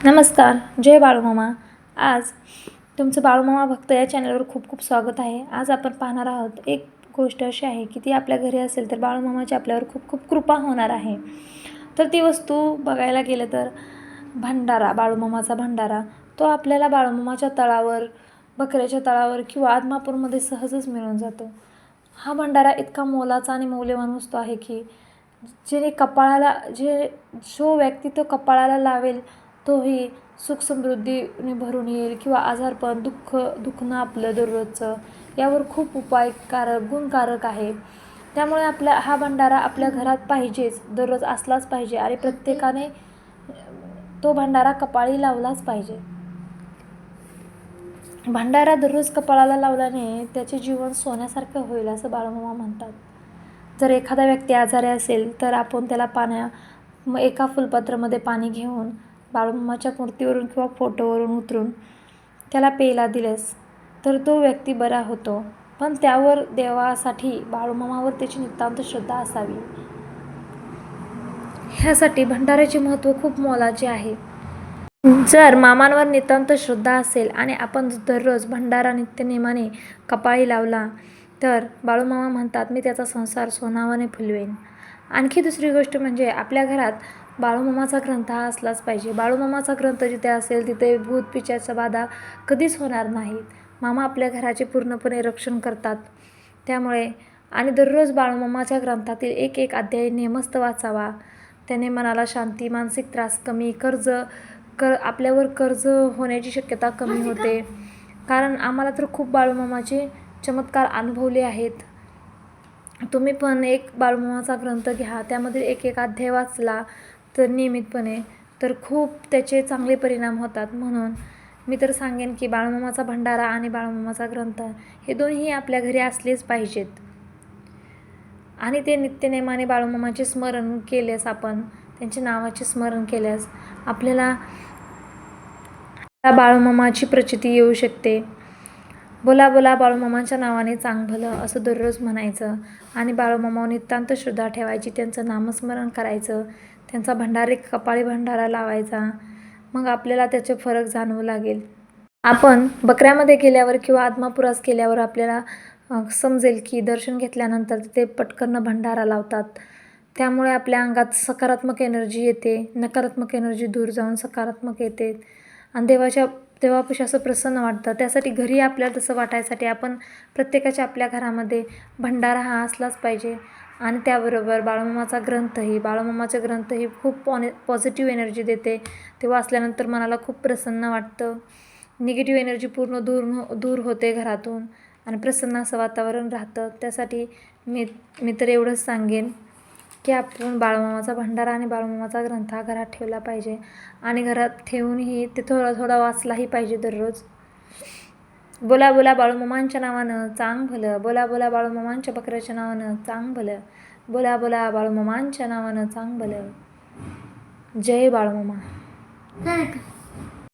नमस्कार, जय बाळूमामा. आज तुमचं बाळूमामा भक्त या चॅनलवर खूप खूप स्वागत आहे. आज आपण पाहणार आहोत एक गोष्ट अशी आहे की ती आपल्या घरी असेल तर बाळूमामाची आपल्यावर खूप खूप कृपा होणार आहे. तर ती वस्तू बघायला गेलं तर भंडारा, बाळूमामाचा भंडारा. तो आपल्याला बाळूमामाच्या तळावर, बकऱ्याच्या तळावर किंवा आदमापूरमध्ये सहजच मिळून जातो. हा भंडारा इतका मोलाचा आणि मौल्यवान वस्तू आहे की जो व्यक्ती तो कपाळाला लावेल तोही सुख समृद्धीने भरून येईल किंवा आजारपण दुखणं आपलं दररोजचं यावर खूप गुणकारक आहे. त्यामुळे हा भंडारा आपल्या घरात पाहिजेच, दररोज असलाच पाहिजे आणि प्रत्येकाने तो भंडारा कपाळी लावलाच पाहिजे. भंडारा दररोज कपाळाला लावल्याने त्याचे जीवन सोन्यासारखं होईल असं बाळूमामा म्हणतात. जर एखादा व्यक्ती आजारी असेल तर आपण त्याला एका फुलपत्रामध्ये पाणी घेऊन बाळूमामाच्या मूर्तीवरून किंवा फोटोवरून उतरून त्याला प्यायला दिलेस तर तो व्यक्ती बरा होतो. पण त्यावर देवासाठी बाळूमामावर त्याची नितांत श्रद्धा असावी. ह्यासाठी भंडाऱ्याचे महत्त्व खूप मोलाचे आहे. जर मामांवर नितांत श्रद्धा असेल आणि आपण दररोज भंडारा नित्यनेमाने कपाळी लावला तर बाळूमामा म्हणतात, मी त्याचा संसार सोनावाने फुलवेन. आणखी दुसरी गोष्ट म्हणजे आपल्या घरात बाळूमामाचा ग्रंथ हा असलाच पाहिजे. बाळूमामाचा ग्रंथ जिथे असेल तिथे भूत पिशाच बाधा कधीच होणार नाहीत. मामा आपल्या घराचे पूर्णपणे रक्षण करतात. त्यामुळे आणि दररोज बाळूमामाच्या ग्रंथातील एक एक अध्याय नेमस्त वाचावा. त्याने मनाला शांती, मानसिक त्रास कमी, आपल्यावर कर्ज होण्याची शक्यता कमी होते. कारण आम्हाला तर खूप बाळूमामाचे चमत्कार अनुभवले आहेत. तुम्ही पण एक बाळूमामाचा ग्रंथ घ्या, त्यामध्ये एक एक अध्याय वाचला तर नियमितपणे तर खूप त्याचे चांगले परिणाम होतात. म्हणून मी तर सांगेन की बाळूमामाचा भंडारा आणि बाळूमामाचा ग्रंथ हे दोन्ही आपल्या घरी असलेच पाहिजेत. आणि ते नित्यनेमाने बाळूमामाचे स्मरण केल्यास, आपण त्यांच्या नावाचे स्मरण केल्यास आपल्याला बाळूमामाची प्रचिती येऊ शकते. बोला बोला बाळूमामाच्या नावाने चांग भलं असं दररोज म्हणायचं आणि बाळूमामावर नितांत श्रद्धा ठेवायची. त्यांचं नामस्मरण करायचं, त्यांचा कपाळी भंडारा लावायचा. मग आपल्याला त्याचे फरक जाणवू लागेल. आपण बकऱ्यामध्ये गेल्यावर किंवा आदमापुरास गेल्यावर आपल्याला समजेल की दर्शन घेतल्यानंतर तिथे पटकन भंडारा लावतात. त्यामुळे आपल्या अंगात सकारात्मक एनर्जी येते, नकारात्मक एनर्जी दूर जाऊन सकारात्मक येते आणि देवापाशी असं प्रसन्न वाटतं. त्यासाठी घरी आपल्याला तसं वाटायसाठी आपण प्रत्येकाच्या आपल्या घरामध्ये भंडारा हा असलाच पाहिजे. आणि त्याबरोबर बाळूमामाचे ग्रंथही खूप पॉझिटिव्ह एनर्जी देते. ते वाचल्यानंतर मनाला खूप प्रसन्न वाटतं. निगेटिव्ह एनर्जी पूर्ण दूर होते घरातून आणि प्रसन्न असं वातावरण राहतं. त्यासाठी मी तर एवढंच सांगेन की आपण बाळूमामाचा भंडारा आणि बाळूमामाचा ग्रंथ हा घरात ठेवला पाहिजे आणि घरात ठेवूनही ते थोडा थोडा वाचलाही पाहिजे दररोज. बोला बोला बाळूमामांच्या नावानं चांग भलं, बोला बोला बाळूमामांच्या बकऱ्याच्या नावानं चांग भलं, बोला बोला बाळूमामांच्या नावानं चांग भलं. जय बाळूमामा.